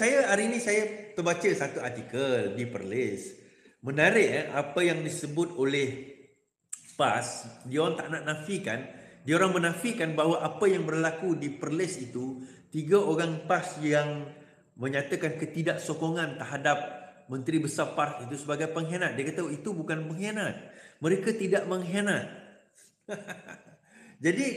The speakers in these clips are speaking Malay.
saya hari ini saya terbaca satu artikel di Perlis. Menarik apa yang disebut oleh PAS, dia orang tak nak nafikan, dia orang menafikan bahawa apa yang berlaku di Perlis itu 3 orang PAS yang menyatakan ketidaksokongan terhadap Menteri Besar PAS itu sebagai pengkhianat. Dia kata itu bukan pengkhianat. Mereka tidak mengkhianat. Jadi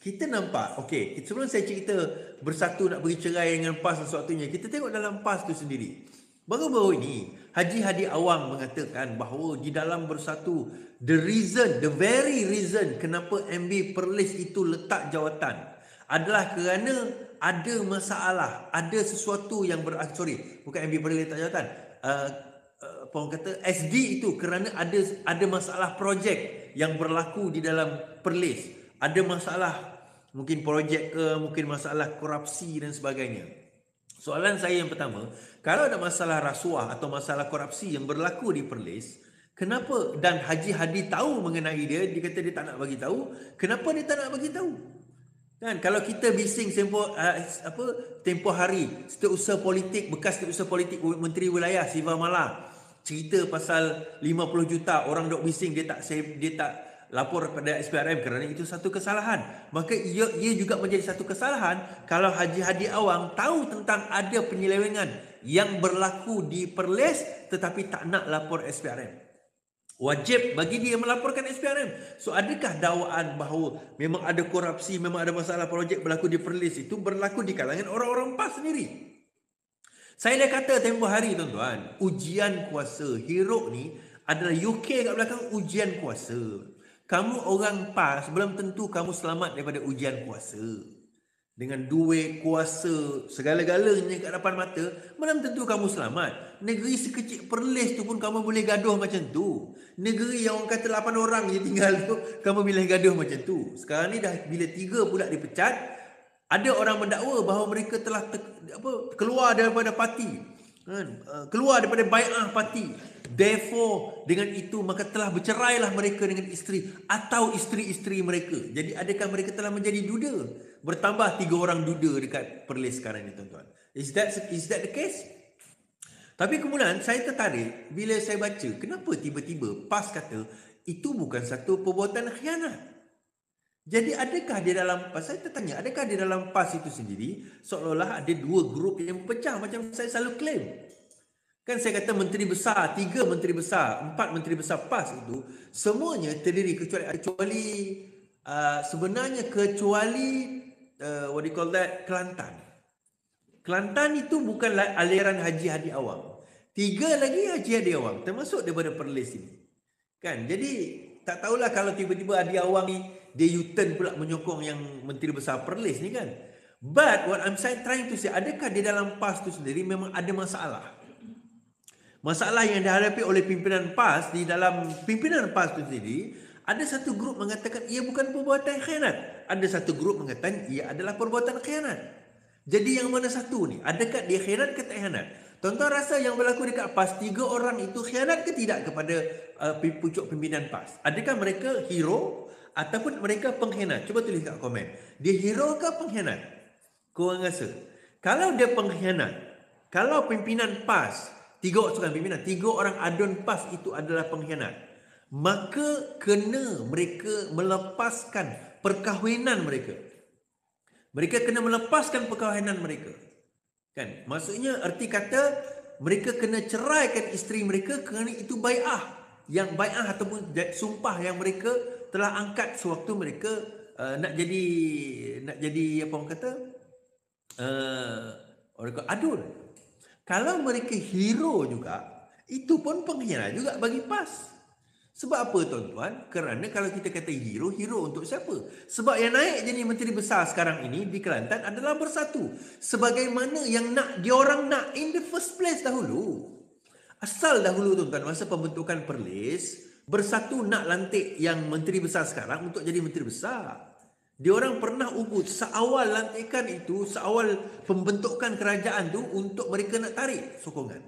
kita nampak, okey, sebelum saya cerita Bersatu nak bagi cerai dengan PAS dan sewaktunya, kita tengok dalam PAS tu sendiri. Baru-baru ini Haji Hadi Awang mengatakan bahawa di dalam Bersatu, the very reason kenapa MB Perlis itu letak jawatan adalah kerana ada masalah, ada sesuatu yang bukan MB Perlis letak jawatan, apa orang kata, SD itu kerana ada masalah projek yang berlaku di dalam Perlis. Ada masalah, mungkin projek ke, mungkin masalah korupsi dan sebagainya. Soalan saya yang pertama, kalau ada masalah rasuah atau masalah korupsi yang berlaku di Perlis, kenapa, dan Haji Hadi tahu mengenai dia kata dia tak nak bagi tahu, kenapa dia tak nak bagi tahu? Kan, kalau kita bising tempoh hari Setiausaha Politik, bekas Setiausaha Politik Menteri Wilayah Siva Mala cerita pasal 50 juta orang dok bising, dia tak lapor kepada SPRM kerana itu satu kesalahan. Maka ia juga menjadi satu kesalahan kalau Haji Hadi Awang tahu tentang ada penyelewengan yang berlaku di Perlis tetapi tak nak lapor SPRM. Wajib bagi dia melaporkan SPRM. So adakah dakwaan bahawa memang ada korupsi, memang ada masalah projek berlaku di Perlis itu berlaku di kalangan orang-orang PAS sendiri? Saya dah kata tempoh hari tuan-tuan, ujian kuasa, Hiruk ni adalah UK kat belakang ujian kuasa. Kamu orang PAS, belum tentu kamu selamat daripada ujian kuasa. Dengan duit, kuasa, segala-galanya kat depan mata, belum tentu kamu selamat. Negeri sekecil Perlis tu pun kamu boleh gaduh macam tu. Negeri yang orang kata 8 orang je tinggal tu, kamu boleh gaduh macam tu. Sekarang ni dah bila 3 pula dipecat, ada orang mendakwa bahawa mereka telah keluar daripada parti, keluar daripada bai'ah parti. Therefore, dengan itu maka telah bercerailah mereka dengan isteri atau isteri-isteri mereka. Jadi adakah mereka telah menjadi duda? Bertambah 3 orang duda dekat Perlis sekarang ni tuan-tuan. Is that the case? Tapi kemudian saya tertarik bila saya baca kenapa tiba-tiba PAS kata itu bukan satu perbuatan khianat. Jadi adakah di dalam PAS, saya tertanya, adakah di dalam PAS itu sendiri seolah-olah ada 2 grup yang pecah macam saya selalu claim? Kan saya kata menteri besar, 3 menteri besar, 4 menteri besar PAS itu semuanya terdiri kecuali what do you call that, Kelantan. Kelantan itu bukanlah aliran Haji Hadi Awang. 3 lagi Haji Hadi Awang termasuk daripada Perlis ini. Kan? Jadi tak tahulah kalau tiba-tiba Hadi Awang ni dia U-turn pula menyokong yang menteri besar Perlis ni kan. But what I'm trying to say, adakah di dalam PAS tu sendiri memang ada masalah? Masalah yang dihadapi oleh pimpinan PAS, di dalam pimpinan PAS itu sendiri, ada satu grup mengatakan ia bukan perbuatan khianat. Ada satu grup mengatakan ia adalah perbuatan khianat. Jadi yang mana satu ni? Adakah dia khianat ke tak khianat? Tuan-tuan rasa yang berlaku dekat PAS, 3 orang itu khianat ke tidak kepada pucuk pimpinan PAS? Adakah mereka hero ataupun mereka pengkhianat? Cuba tulis kat komen. Dia hero ke pengkhianat? Korang rasa? Kalau dia pengkhianat, kalau pimpinan PAS, 3 orang adun PAS itu adalah pengkhianat, maka kena mereka melepaskan perkahwinan mereka. Mereka kena melepaskan perkahwinan mereka. Kan? Maksudnya erti kata mereka kena ceraikan isteri mereka kerana itu bai'ah. Yang bai'ah ataupun sumpah yang mereka telah angkat sewaktu mereka nak jadi apa orang kata? Adun. Kalau mereka hero juga, itu pun pengkhianat juga bagi PAS. Sebab apa tuan-tuan? Kerana kalau kita kata hero untuk siapa? Sebab yang naik jadi menteri besar sekarang ini di Kelantan adalah Bersatu. Sebagaimana yang diorang nak in the first place dahulu. Asal dahulu tuan-tuan, masa pembentukan Perlis, Bersatu nak lantik yang menteri besar sekarang untuk jadi menteri besar. Diorang pernah ugut seawal lantikan itu, seawal pembentukan kerajaan tu untuk mereka nak tarik sokongan.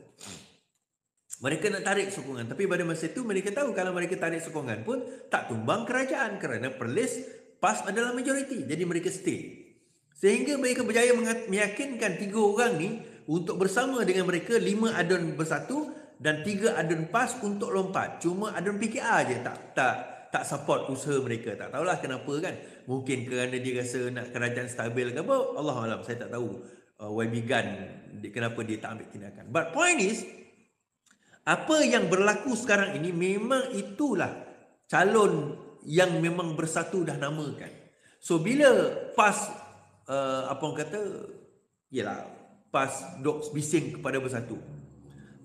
Mereka nak tarik sokongan. Tapi pada masa itu mereka tahu kalau mereka tarik sokongan pun tak tumbang kerajaan kerana Perlis PAS adalah majoriti. Jadi mereka stay. Sehingga mereka berjaya meyakinkan 3 orang ni untuk bersama dengan mereka 5 adun bersatu dan 3 adun PAS untuk lompat. Cuma adun PKR je tak support usaha mereka. Tak tahulah kenapa kan. Mungkin kerana dia rasa nak kerajaan stabil ke apa. Allahualam, saya tak tahu. YB Gun kenapa dia tak ambil tindakan. But point is, apa yang berlaku sekarang ini memang itulah calon yang memang bersatu dah namakan. So bila PAS apa orang kata, yalah, PAS dok bising kepada bersatu,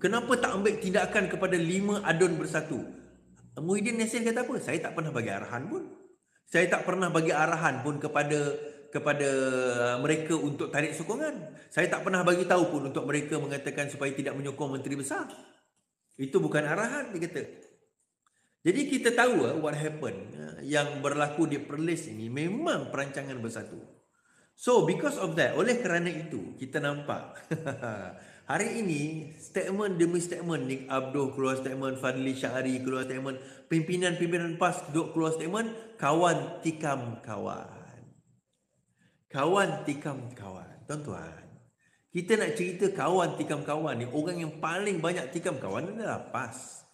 kenapa tak ambil tindakan kepada 5 adun bersatu? Muhyiddin Yassin kata apa? Saya tak pernah bagi arahan pun. Saya tak pernah bagi arahan pun kepada mereka untuk tarik sokongan. Saya tak pernah bagi tahu pun untuk mereka mengatakan supaya tidak menyokong menteri besar. Itu bukan arahan, dia kata. Jadi kita tahu what happened. Yang berlaku di Perlis ini memang perancangan bersatu. So because of that, oleh kerana itu kita nampak hari ini statement demi statement, Nik Abdul keluar statement, Fadli Syahari keluar statement, pimpinan-pimpinan PAS duk keluar statement, kawan tikam kawan. Kawan tikam kawan. Tuan-tuan, kita nak cerita kawan tikam kawan ni, orang yang paling banyak tikam kawan adalah PAS.